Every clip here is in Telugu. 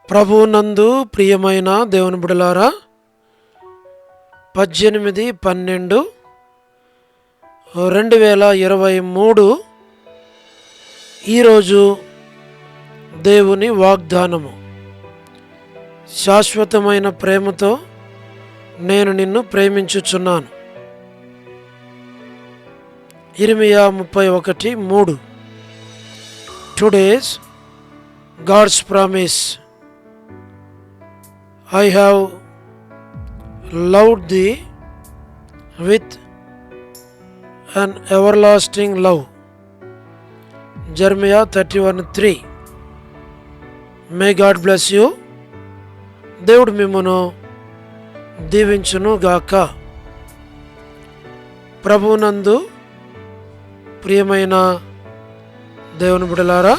ప్రభువునందు ప్రియమైన దేవుని బిడ్డలారా, 18/12/2023 ఈరోజు దేవుని వాగ్దానము. శాశ్వతమైన ప్రేమతో నేను నిన్ను ప్రేమించుచున్నాను. ఇర్మియా 31:3. Today's God's promise. I have loved thee with an everlasting love. Jeremiah 31:3. May God bless you. దేవుడు మిమ్మును దీవించును గాక. ప్రభువునందు ప్రియమైన దేవుని బిడ్డలారా,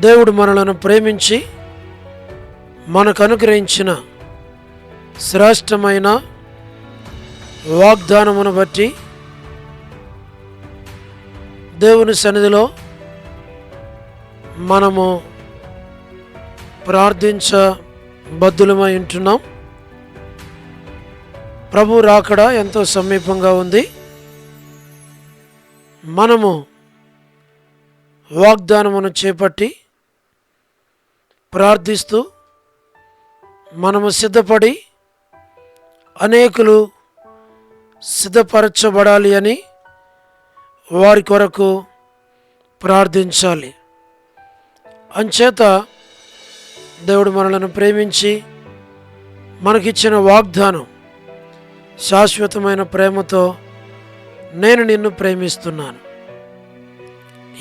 దేవుడు మనలను ప్రేమించి మనకు అనుగ్రహించిన శ్రేష్టమైన వాగ్దానమును బట్టి దేవుని సన్నిధిలో మనము ప్రార్థించబద్ధులమై ఉంటున్నాం. ప్రభు రాకడ ఎంతో సమీపంగా ఉంది. మనము వాగ్దానమును చేపట్టి ప్రార్థిస్తూ మనము సిద్ధపడి అనేకులు సిద్ధపరచబడాలి అని వారి కొరకు ప్రార్థించాలి. అంచేత దేవుడు మనలను ప్రేమించి మనకిచ్చిన వాగ్దానం శాశ్వతమైన ప్రేమతో నేను నిన్ను ప్రేమిస్తున్నాను.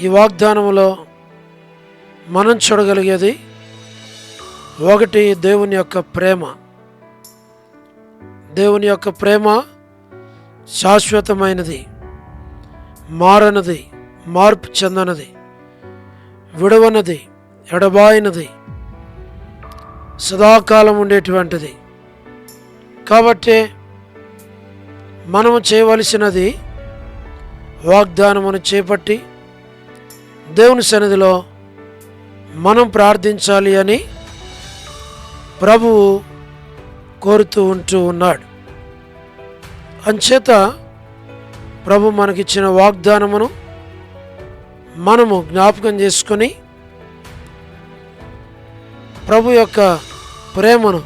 ఈ వాగ్దానములో మనం చూడగలిగేది ఒకటి, దేవుని యొక్క ప్రేమ. దేవుని యొక్క ప్రేమ శాశ్వతమైనది, మారనది, మార్పు చెందనది, విడవనది, ఎడబాయినది, సదాకాలం ఉండేటువంటిది. కాబట్టి మనము చేయవలసినది వాగ్దానమును చేపట్టి దేవుని సన్నిధిలో మనం ప్రార్థించాలి అని ప్రభువు కోరుతూ ఉన్నాడు. అంచేత ప్రభు మనకిచ్చిన వాగ్దానమును మనము జ్ఞాపకం చేసుకొని ప్రభు యొక్క ప్రేమను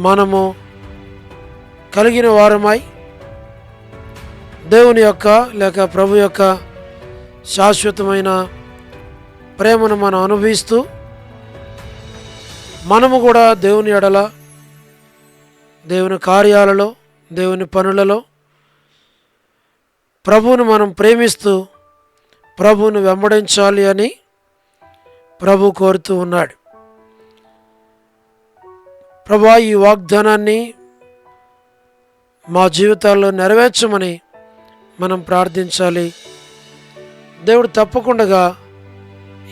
మనము కలిగిన వారమై దేవుని యొక్క లేక ప్రభు యొక్క శాశ్వతమైన ప్రేమను మనం అనుభవిస్తూ మనము కూడా దేవుని ఎడల, దేవుని కార్యాలలో, దేవుని పనులలో ప్రభువును మనం ప్రేమిస్తూ ప్రభువును వెంబడించాలి అని ప్రభు కోరుతూ ఉన్నాడు. ప్రభువా, ఈ వాగ్దానాన్ని మా జీవితాల్లో నెరవేర్చమని మనం ప్రార్థించాలి. దేవుడు తప్పకుండా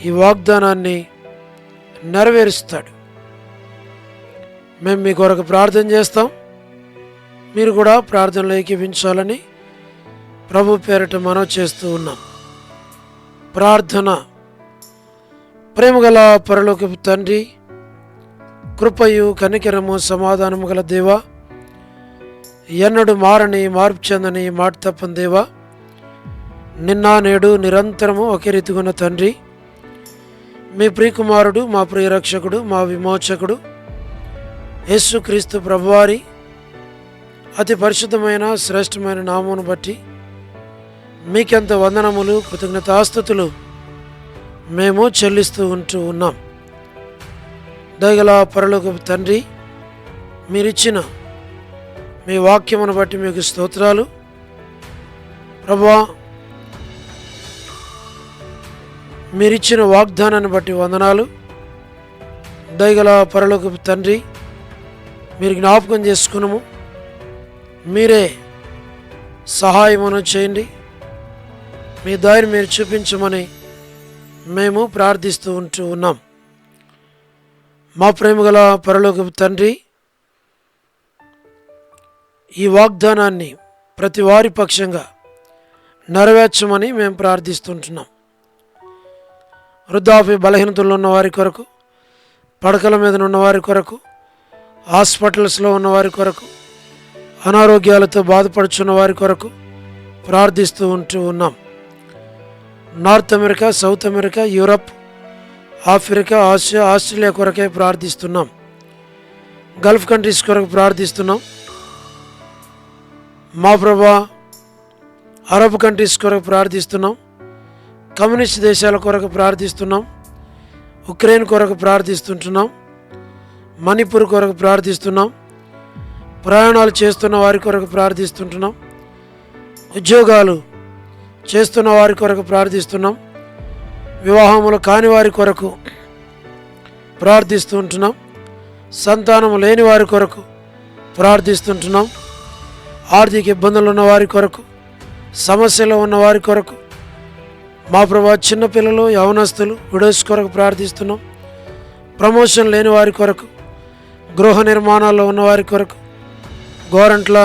ఈ వాగ్దానాన్ని నెరవేరుస్తాడు. మేము మీ కొరకు ప్రార్థన చేస్తాం. మీరు కూడా ప్రార్థనలో ఏకీభించాలని ప్రభు పేరిట మనవి చేస్తూ ఉన్నాం. ప్రార్థన. ప్రేమగల పరలోకపు తండ్రి, కృపయు కనికరము సమాధానము గల దేవా, ఎన్నడు మారని మార్పు చెందని మాట తప్పని దేవా, నిన్న నేడు నిరంతరము ఒకే రీతిగున్న తండ్రి, మీ ప్రియకుమారుడు, మా ప్రియరక్షకుడు, మా విమోచకుడు యేసుక్రీస్తు ప్రభువారి అతి పరిశుద్ధమైన శ్రేష్టమైన నామమును బట్టి మీకెంత వందనములు, కృతజ్ఞతాస్తుతులు మేము చెల్లిస్తూ ఉన్నాం. దయగల పరలోకపు తండ్రి, మీరిచ్చిన మీ వాక్యమును బట్టి మీకు స్తోత్రాలు. ప్రభువా, మీరిచ్చిన వాగ్దానాన్ని బట్టి వందనాలు. దయగల పరలోకపు తండ్రి, మీరు జ్ఞాపకం చేసుకున్నాము, మీరే సహాయమును చేయండి, మీ దారిని మీరు చూపించమని మేము ప్రార్థిస్తూ ఉన్నాం. మా ప్రేమగల పరలోకపు తండ్రి, ఈ వాగ్దానాన్ని ప్రతి వారి పక్షంగా నెరవేర్చమని మేము ప్రార్థిస్తుంటున్నాం. వృద్ధాప్య బలహీనతల్లో ఉన్న వారి కొరకు, పడకల మీద ఉన్న వారి కొరకు, హాస్పిటల్స్లో ఉన్న వారి కొరకు, అనారోగ్యాలతో బాధపడుచున్న వారి కొరకు ప్రార్థిస్తూ ఉన్నాం. North America, south America, Europe, Africa, Asia, Australia కొరకే ప్రార్థిస్తున్నాం. గల్ఫ్ కంట్రీస్ కొరకు ప్రార్థిస్తున్నాం. మా ప్రభా, అరబ్ కంట్రీస్ కొరకు ప్రార్థిస్తున్నాం. కమ్యూనిస్ట్ దేశాల కొరకు ప్రార్థిస్తున్నాం. ఉక్రెయిన్ కొరకు ప్రార్థిస్తుంటున్నాం. మణిపూర్ కొరకు ప్రార్థిస్తున్నాం. ప్రయాణాలు చేస్తున్న వారి కొరకు ప్రార్థిస్తుంటున్నాం. ఉద్యోగాలు చేస్తున్న వారి కొరకు ప్రార్థిస్తున్నాం. వివాహములు కాని వారి కొరకు ప్రార్థిస్తుంటున్నాం. సంతానము లేని వారి కొరకు ప్రార్థిస్తుంటున్నాం. ఆర్థిక ఇబ్బందులు ఉన్న వారి కొరకు, సమస్యలో ఉన్న వారి కొరకు, మా ప్రభా చిన్నపిల్లలు, యవనస్తులు, విడోస్ కొరకు ప్రార్థిస్తున్నాం. ప్రమోషన్ లేని వారి కొరకు, గృహ నిర్మాణాల్లో ఉన్న వారి కొరకు, గోరంట్ల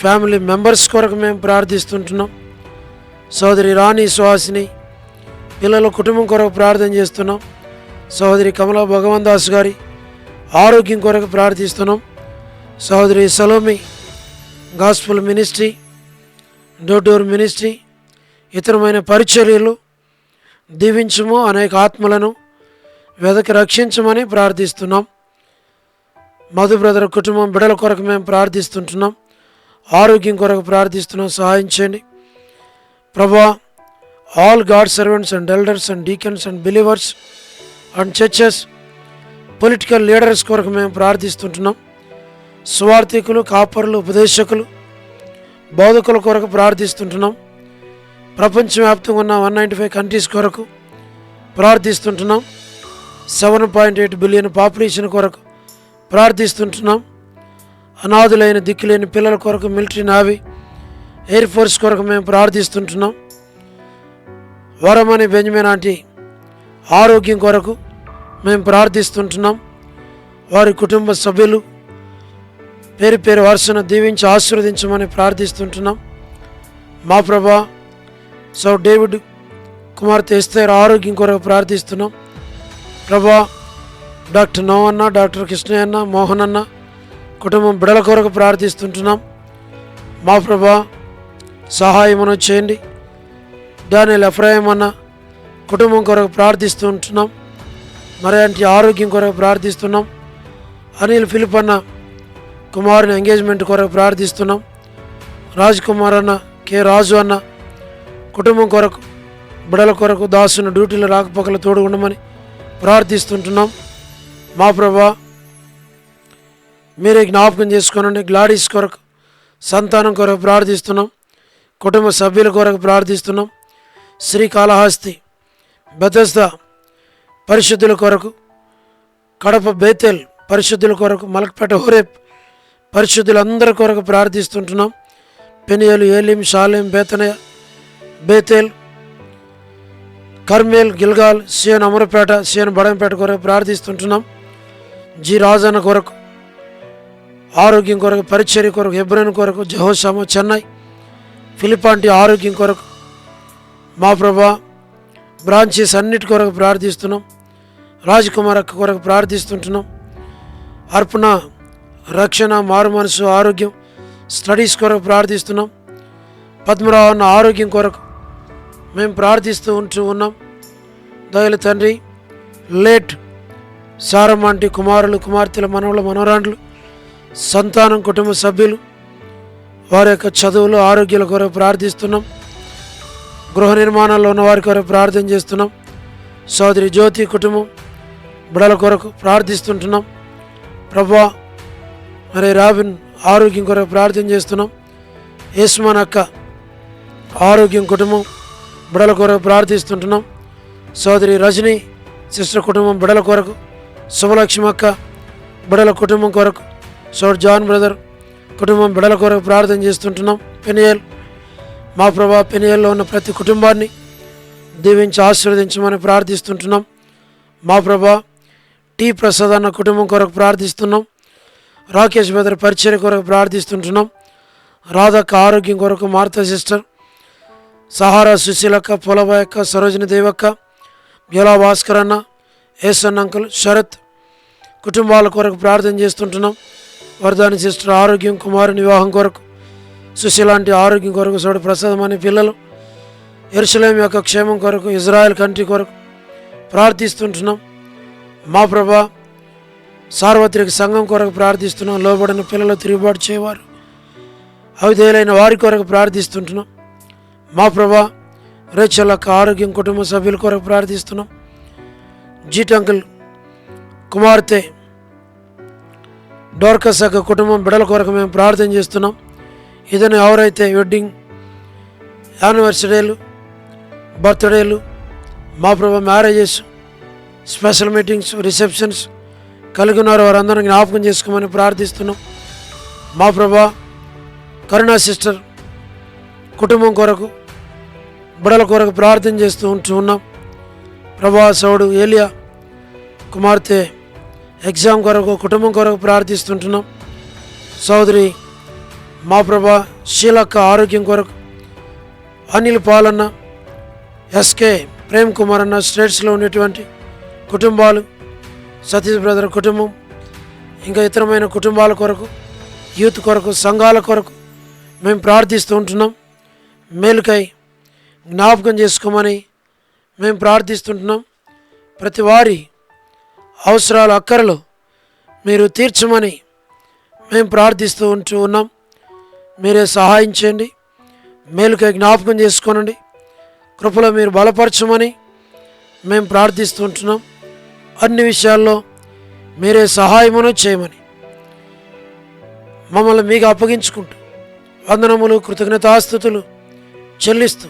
ఫ్యామిలీ మెంబర్స్ కొరకు మేము ప్రార్థిస్తుంటున్నాం. సోదరి రాణి సుహాసిని పిల్లల కుటుంబం కొరకు ప్రార్థన చేస్తున్నాం. సోదరి కమలా భగవాన్ దాస్ గారి ఆరోగ్యం కొరకు ప్రార్థిస్తున్నాం. సోదరి Salomi gospel ministry, door door ministry, ఇతరమైన పరిచర్యలు దీవించము, అనేక ఆత్మలను వెదకి రక్షించమని ప్రార్థిస్తున్నాం. మధు బ్రదర్ కుటుంబం బిడల కొరకు మేము ప్రార్థిస్తుంటున్నాం. ఆరోగ్యం కొరకు ప్రార్థిస్తున్నాం. సహాయం చేయండి ప్రభా. All God servants and elders and deacons and believers and churches, political leaders కొరకు మేము ప్రార్థిస్తుంటున్నాం. సువార్థికులు, కాపరులు, ఉపదేశకులు, బోధకుల కొరకు ప్రార్థిస్తుంటున్నాం. ప్రపంచవ్యాప్తంగా ఉన్న 195 కంట్రీస్ కొరకు ప్రార్థిస్తుంటున్నాం. 7.8 బిలియన్ పాపులేషన్ కొరకు ప్రార్థిస్తుంటున్నాం. అనాథులైన దిక్కులేని పిల్లల కొరకు, మిలిటరీ, నావీ, ఎయిర్ ఫోర్స్ కొరకు మేము ప్రార్థిస్తుంటున్నాం. వరమణి బెంజమిన్ ఆంటీ ఆరోగ్యం కొరకు మేము ప్రార్థిస్తుంటున్నాం. వారి కుటుంబ సభ్యులు పేరు పేరు వరుసను దీవించి ఆశీర్వదించమని ప్రార్థిస్తుంటున్నాం. మా ప్రభా, సో డేవిడ్ కుమార్తె ఎస్తేర్ ఆరోగ్యం కొరకు ప్రార్థిస్తున్నాం. ప్రభా, డాక్టర్ నోవన్న, డాక్టర్ కృష్ణయ్య అన్న, మోహన్ అన్న కుటుంబం బిడల కొరకు ప్రార్థిస్తుంటున్నాం. మా ప్రభా, సహాయమును చేయండి. డానియల్ ఎఫ్రాయిం అన్న కుటుంబం కొరకు ప్రార్థిస్తూ ఉంటున్నాం. మరి అంటే ఆరోగ్యం కొరకు ప్రార్థిస్తున్నాం. అనిల్ ఫిలిప్ అన్న కుమారుని ఎంగేజ్మెంట్ కొరకు ప్రార్థిస్తున్నాం. రాజ్ కుమార్ అన్న, కె రాజు అన్న కుటుంబం కొరకు, బిడల కొరకు, దాసుని డ్యూటీలో రాకపోకలు తోడు ఉండమని ప్రార్థిస్తుంటున్నాం. మా ప్రభా, మీరే జ్ఞాపకం చేసుకోనండి. గ్లాడీస్ కొరకు, సంతానం కొరకు ప్రార్థిస్తున్నాం. కుటుంబ సభ్యుల కొరకు ప్రార్థిస్తున్నాం. శ్రీకాళహస్తి, బెతెస్దా పరిశుద్ధుల కొరకు, కడప బేతేల్ పరిశుద్ధుల కొరకు, మలక్పేట హోరేప్ పరిశుద్ధులందరి కొరకు ప్రార్థిస్తుంటున్నాం. పెనియలు, ఏలిం, షాలేం, బేతనయ, బేతేల్, కర్మేల్, గిల్గాల్, సియన్ అమరపేట, సియన్ బడంపేట కొరకు ప్రార్థిస్తుంటున్నాం. జి రాజన్న కొరకు ఆరోగ్యం కొరకు, పరిచర్య కొరకు, హెబ్రోన్ కొరకు, జహోషాము, చెన్నై, ఫిలిపాంటి ఆరోగ్యం కొరకు, మా ప్రభా బ్రాంచెస్ అన్నిటి కొరకు ప్రార్థిస్తున్నాం. రాజ్ కుమార్ అక్క కొరకు ప్రార్థిస్తుంటున్నాం. అర్పణ, రక్షణ, మారు మనసు, ఆరోగ్యం, స్టడీస్ కొరకు ప్రార్థిస్తున్నాం. పద్మరావు అన్న ఆరోగ్యం కొరకు మేము ప్రార్థిస్తూ ఉన్నాం. దయల తండ్రి, లేట్ సారమ్మంటి కుమారులు, కుమార్తెల, మనవల, మనవరాండ్లు, సంతానం, కుటుంబ సభ్యులు, వారి యొక్క చదువులు, ఆరోగ్యాల కొరకు ప్రార్థిస్తున్నాం. గృహ నిర్మాణాల్లో ఉన్న వారి కొరకు ప్రార్థన చేస్తున్నాం. సోదరి జ్యోతి కుటుంబం బిడల కొరకు ప్రార్థిస్తుంటున్నాం. ప్రభా, మరి రాబిన్ ఆరోగ్యం కొరకు ప్రార్థన చేస్తున్నాం. యస్మాన్ అక్క ఆరోగ్యం, కుటుంబం బిడల కొరకు ప్రార్థిస్తుంటున్నాం. సోదరి రజని సిస్టర్ కుటుంబం బిడల కొరకు, శుభలక్ష్మి అక్క బిడల కుటుంబం కొరకు, సోదరు జాన్ బ్రదర్ కుటుంబం బిడల కొరకు ప్రార్థన చేస్తుంటున్నాం. పెనియల్, మా ప్రభా, పెనియల్లో ఉన్న ప్రతి కుటుంబాన్ని దీవించి ఆశీర్వదించమని ప్రార్థిస్తుంటున్నాం. మా ప్రభా, టీ ప్రసాద్ అన్న కుటుంబం కొరకు ప్రార్థిస్తున్నాం. రాకేష్ బ్రదర్ పరిచర్య కొరకు ప్రార్థిస్తుంటున్నాం. రాధక్క ఆరోగ్యం కొరకు, మార్తా సిస్టర్ సహారా సుశీలక్క, పొలబాయక్క, సరోజిని దేవక్క, బ్యోలా భాస్కర్ అన్న, ఏసన్ అంకుల్, శరత్ కుటుంబాల కొరకు ప్రార్థన చేస్తుంటున్నాం. వరదాని సిస్టర్ ఆరోగ్యం, కుమారుని వివాహం కొరకు, సుశీలాంటి ఆరోగ్యం కొరకు, సోడు ప్రసాదం అనే పిల్లలు, యెరూషలేము యొక్క క్షేమం కొరకు, ఇజ్రాయెల్ కంట్రీ కొరకు ప్రార్థిస్తుంటున్నాం. మా ప్రభా సార్వత్రిక సంఘం కొరకు ప్రార్థిస్తున్నాం. లోబడిన పిల్లలు, తిరుగుబాటు చేయవారు, అవిధేయులైన వారి కొరకు ప్రార్థిస్తుంటున్నాం. మా ప్రభా రేచల్ యొక్క ఆరోగ్యం, కుటుంబ సభ్యుల కొరకు ప్రార్థిస్తున్నాం. జీట్ అంకుల్ కుమార్తె డోర్కస్ యొక్క కుటుంబం బిడల కొరకు మేము ప్రార్థన చేస్తున్నాం. ఇదని ఎవరైతే వెడ్డింగ్ యానివర్సరీలు, బర్త్డేలు, మా ప్రభా మ్యారేజెస్, స్పెషల్ మీటింగ్స్, రిసెప్షన్స్ కలిగి ఉన్నారో వారందరినీ జ్ఞాపకం చేసుకోమని ప్రార్థిస్తున్నాం. మా ప్రభా కరుణా సిస్టర్ కుటుంబం కొరకు, బిడల కొరకు ప్రార్థన చేస్తూ ఉన్నాం. ప్రభా సౌడు ఏలియా కుమార్తె ఎగ్జామ్ కొరకు, కుటుంబం కొరకు ప్రార్థిస్తుంటున్నాం. సోదరి మా ప్రభా శీలక్క ఆరోగ్యం కొరకు, అనిల్ పాలన్న, ఎస్కే ప్రేమ్ కుమార్ అన్న, స్టేట్స్లో ఉన్నటువంటి కుటుంబాలు, సతీష్ బ్రదర్ కుటుంబం, ఇంకా ఇతరమైన కుటుంబాల కొరకు, యూత్ కొరకు, సంఘాల కొరకు మేము ప్రార్థిస్తూ ఉంటున్నాం. మేలుకై జ్ఞాపకం చేసుకోమని మేము ప్రార్థిస్తుంటున్నాం. ప్రతి వారి అవసరాలు, అక్కరలు మీరు తీర్చమని మేము ప్రార్థిస్తూ ఉన్నాం. మీరే సహాయం చేయండి. మేలుకై జ్ఞాపకం చేసుకోనండి. కృపలో మీరు బలపరచమని మేము ప్రార్థిస్తూ ఉంటున్నాం. అన్ని విషయాల్లో మీరే సహాయమును చేయమని మమ్మల్ని మీకు అప్పగించుకుంటూ వందనములు, కృతజ్ఞతాస్తుతులు చెల్లిస్తూ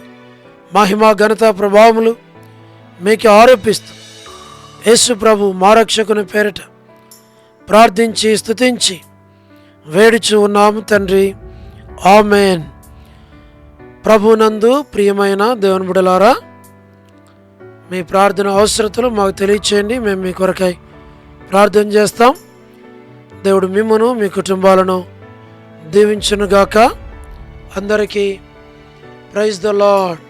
మహిమ, ఘనత, ప్రభావములు మీకు ఆరోపిస్తూ యేసు ప్రభు మా రక్షకుని పేరిట ప్రార్థించి స్తుతించి వేడుచు ఉన్నాము తండ్రి. ఆమేన్. ప్రభునందు ప్రియమైన దేవుని బిడ్డలారా, మీ ప్రార్థన అవసరతలు మాకు తెలియచేయండి. మేము మీ కొరకై ప్రార్థన చేస్తాం. దేవుడు మిమ్మును, మీ కుటుంబాలను దీవించునుగాక. అందరికీ ప్రైజ్ ద లార్డ్.